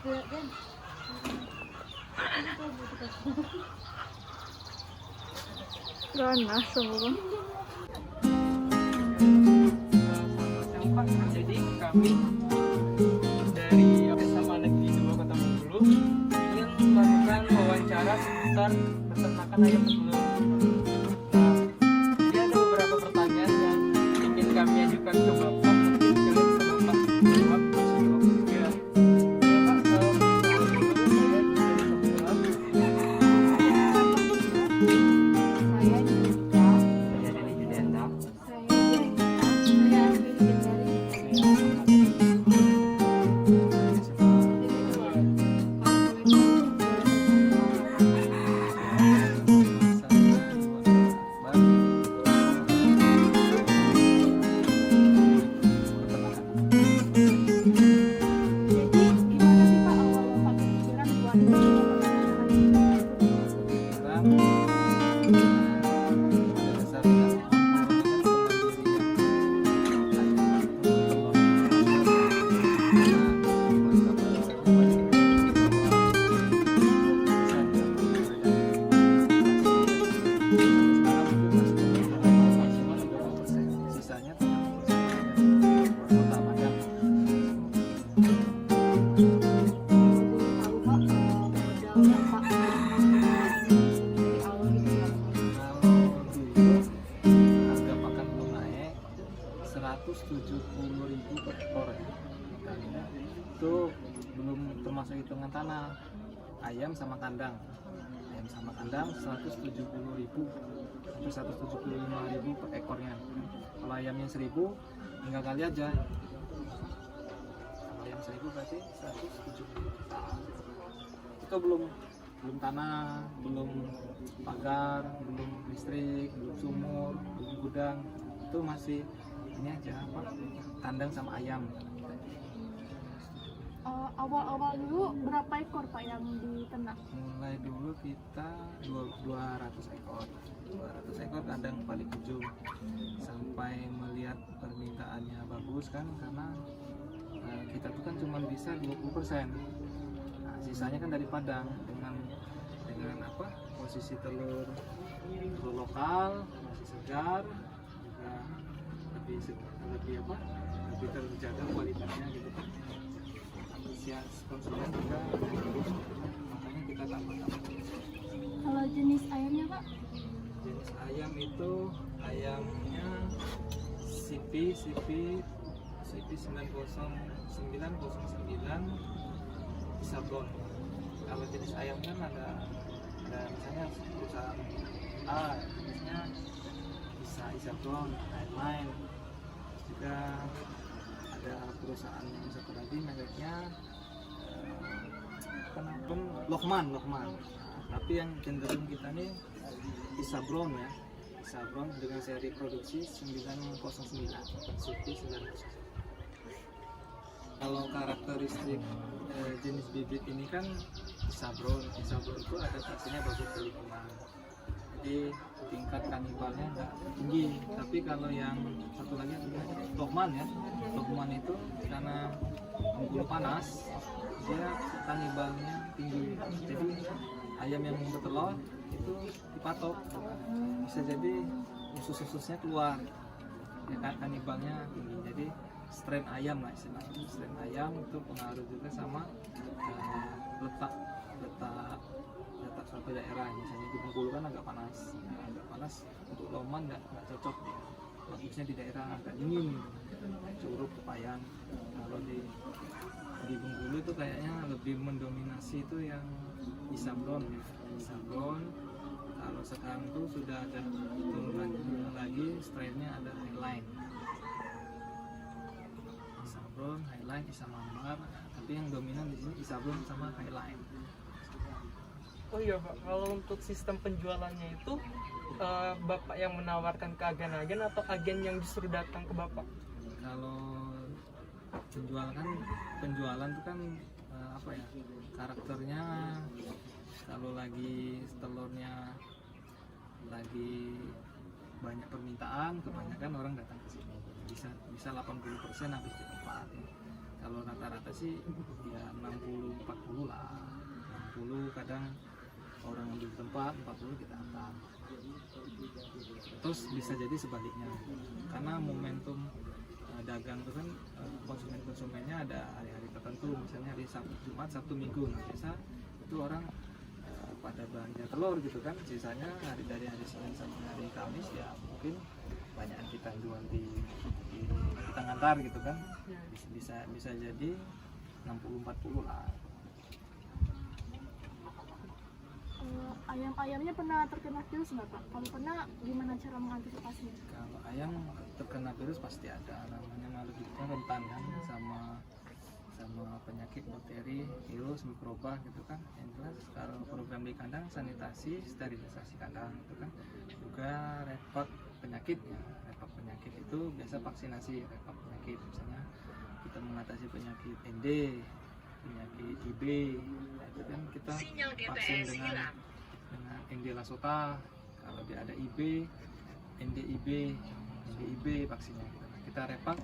Ganas semua. Jadi kami dari SMA Negeri 2 Kota Bengkulu ingin melakukan wawancara seputar peternakan ayam petelur. Nah, jadi ada beberapa pertanyaan yang ingin kami ajukan ke Bapak. Mungkin kalian bisa Bapak jawab. Ya, Bapak, saya dari Kebetulan. Saya Jessica. Saya dari Julianta. Rp170.000 per ekor ya. Itu belum termasuk hitungan tanah, ayam sama kandang. Ayam sama kandang 170.000 sampai 175.000 per ekornya. Kalau ayamnya 1.000 tinggal kali aja. Kalau ayam 1.000 berarti 170. Itu belum tanah, belum pagar, belum listrik, belum sumur, belum gudang. Itu masih ini aja kandang sama ayam. Awal-awal dulu berapa ekor Pak yang diternak? Mulai dulu kita 200 ekor kandang paling ujung, sampai melihat permintaannya bagus kan, karena kita tuh kan cuma bisa 20%. Nah, sisanya kan dari Padang dengan posisi telur lokal masih segar, juga lebih terjaga kualitasnya gitu kan. Antusias konsumen juga bagus, makanya kita tambah. Kalau jenis ayamnya Pak? Jenis ayam itu ayamnya CP 90909 Sablon. Kalau jenis ayam kan ada misalnya perusahaan A, jenisnya bisa Isablon, lain-lain. Juga ada perusahaan yang satu lagi mereknya Lokman. Nah, tapi yang cenderung kita nih Isablon ya. Isablon dengan seri produksi 909 CP 909. Kalau karakteristik jenis bibit ini kan Isablon itu adaptasinya bagus ke lingkungan, jadi tingkat kanibalnya nggak tinggi. Tapi kalau yang satu lagi Lokman itu karena Bengkulu panas, dia kanibalnya tinggi. Jadi ayam yang bertelur itu dipatok, bisa jadi usus-ususnya keluar, ya kan, kanibalnya tinggi. Jadi strain ayam lah istilahnya. Strain ayam itu pengaruh juga sama letak suatu daerah. Misalnya di Bengkulu kan agak panas, untuk Lokman nggak cocok, bagusnya di daerah agak dingin, Curug, Kepayan. Kalau di Bengkulu itu kayaknya lebih mendominasi itu yang Isablon ya. Isablon. Kalau sekarang tuh sudah ada turun lagi strainnya, ada Highline. Isablon, Highline, Isamambar, tapi yang dominan di sini Isablon sama Highline. Oh iya Pak, kalau untuk sistem penjualannya itu Bapak yang menawarkan ke agen-agen atau agen yang justru datang ke Bapak? Kalau penjualan itu kan karakternya, kalau lagi telurnya lagi banyak permintaan, kebanyakan orang datang ke sini. Bisa 80% habis di tempat. kalau rata-rata sih ya 60-40 lah. 60 kadang orang ambil tempat, 40 kita antar. Terus bisa jadi sebaliknya, karena momentum dagang itu kan konsumennya ada hari-hari tertentu, misalnya hari Sabtu, Jumat, Sabtu, Minggu. Nah, biasa itu orang pada belanja telur gitu kan, sisanya dari hari Senin sampai hari Kamis ya mungkin banyak kita jual di kita ngantar gitu kan. Bisa jadi 60-40 lah. Ayam-ayamnya pernah terkena virus nggak Pak? Kalau pernah, gimana cara mengantisipasinya? Kalau ayam terkena virus pasti ada, namanya makhluk hidupnya rentan kan sama penyakit, bakteri, virus, mikroba gitu kan. Yang jelas kalau program di kandang sanitasi, sterilisasi kandang itu kan, juga repot penyakitnya. Repot penyakit itu biasa vaksinasi repot penyakit, misalnya kita mengatasi penyakit ND, penyakit TB, itu kan kita vaksin dengan ND Lasota. Kalau dia ada IB, NDIB vaksinnya kita repak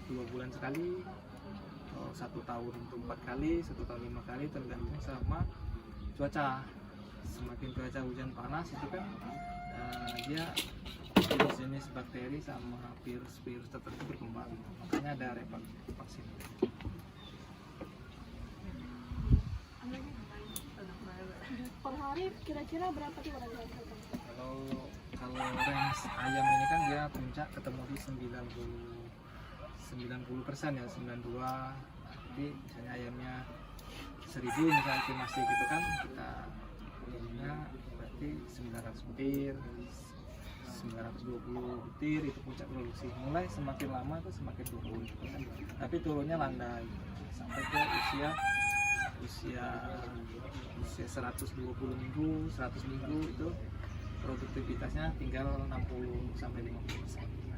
2 bulan sekali, 1 tahun untuk 4 kali, 1 tahun 5 kali, tergantung sama cuaca. Semakin cuaca hujan panas itu kan dia jenis bakteri sama virus tertentu berkembang, makanya ada repak vaksin. Per hari kira-kira berapa tuh orang yang Kalau range ayam ini kan dia puncak ketemu di 90% ya, 92. Jadi misalnya ayamnya 1000 misalnya estimasi gitu kan, kita punya berarti 900 butir, 920 butir itu puncak produksi. Mulai semakin lama itu semakin turun gitu kan. Tapi turunnya landai sampai ke usia 120 minggu, 100 minggu itu produktivitasnya tinggal 60-50%. Nah,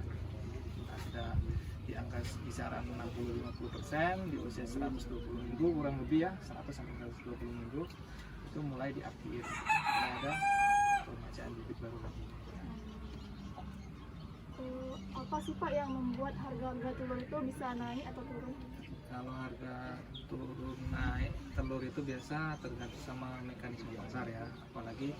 sudah di angka kisaran 60-50% di usia 120 minggu kurang lebih ya, 100-120 minggu itu mulai diakhir, mulai ada pemacaan bibit baru lagi. Apa sih Pak yang membuat harga telur itu bisa naik atau turun? Kalau harga turun naik telur itu biasa tergantung sama mekanisme pasar ya, apalagi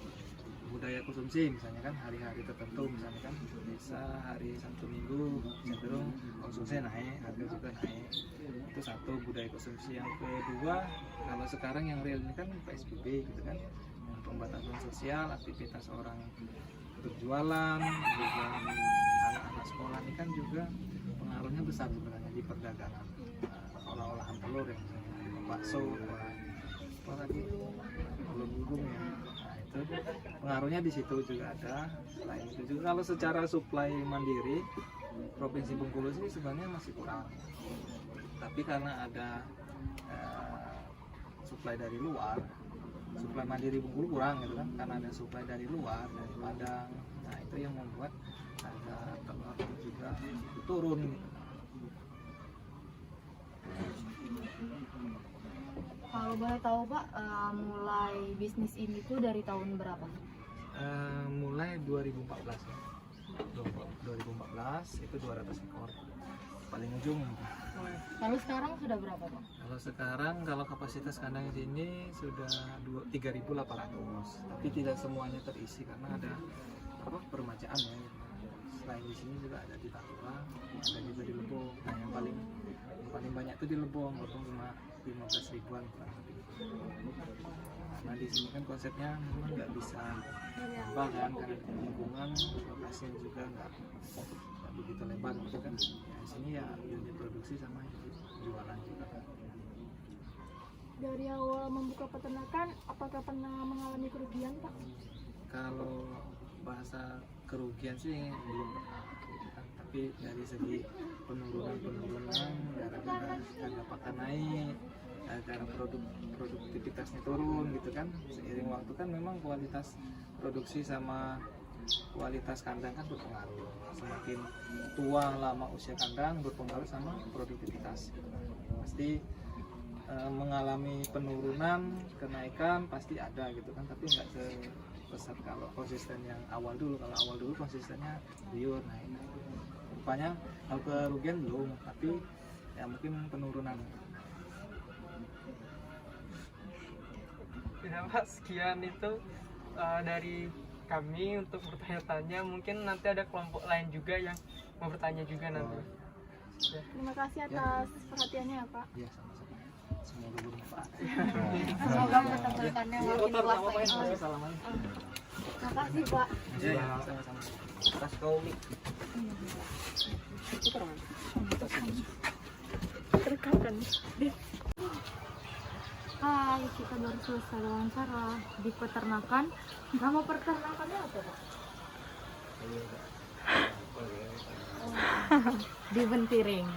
budaya konsumsi. Misalnya kan hari-hari tertentu, misalnya kan bisa hari Sabtu Minggu cenderung konsumsi naik, harga juga naik. Itu satu, budaya konsumsi. Yang kedua, kalau sekarang yang real ini kan PSBB gitu kan, pembatasan sosial, aktivitas orang berjualan, juga anak-anak sekolah ini kan juga pengaruhnya besar sebenarnya di perdagangan. Olah-olahan telur ya, misalnya bakso, apalagi belum ya. Nah, itu pengaruhnya di situ juga ada. Selain itu juga kalau secara suplai mandiri Provinsi Bengkulu sih sebenarnya masih kurang. Tapi karena ada suplai dari luar, suplai mandiri Bengkulu kurang gitu kan, karena ada suplai dari luar, dari Padang. Nah, itu yang membuat harga telur itu juga turun gitu. Kalau boleh tahu Pak, mulai bisnis ini tuh dari tahun berapa? Mulai 2014 ya. 2014 itu 200 ekor paling ujung. Kalau sekarang sudah berapa Pak? Kalau sekarang kalau kapasitas kandang di sini sudah 3.800, tapi tidak semuanya terisi karena ada permajaan ya. Selain di sini juga ada di Tarura, ada juga di Lebong. Nah, yang paling banyak itu di Lebong cuma 15 ribuan kurang lebih. Karena di sini kan konsepnya memang nggak bisa nambah kan, karena lingkungan lokasinya juga nggak begitu lebar gitu kan. Ya, di sini ya unit produksi sama jualan juga kan. Dari awal membuka peternakan, apakah pernah mengalami kerugian Pak? Kalau bahasa kerugian sih belum pernah gitu kan. Tapi dari segi penurunan gara-gara harga pakan naik, gara-gara produktivitasnya turun gitu kan, seiring waktu kan memang kualitas produksi sama kualitas kandang kan berpengaruh. Semakin tua lama usia kandang berpengaruh sama produktivitas. Pasti mengalami penurunan, kenaikan pasti ada gitu kan, tapi nggak sebesar kalau konsisten yang awal dulu. Kalau awal dulu konsistennya liur naik. Rupanya kalau kerugian belum, tapi ya mungkin penurunan. Ya Pak, sekian itu dari kami untuk bertanya-tanya. Mungkin nanti ada kelompok lain juga yang mau bertanya juga nanti. Ya. Terima kasih atas perhatiannya ya Pak. Ya sama-sama, semoga bermanfaat. Semoga pertemuannya makin luas lagi. Assalamualaikum. Terima kasih Pak. Ya, sama-sama. Tas kau nih. Terkadang. Hai, kita baru selesai wawancara di peternakan. Nama peternakannya apa Pak? Di Bentiring.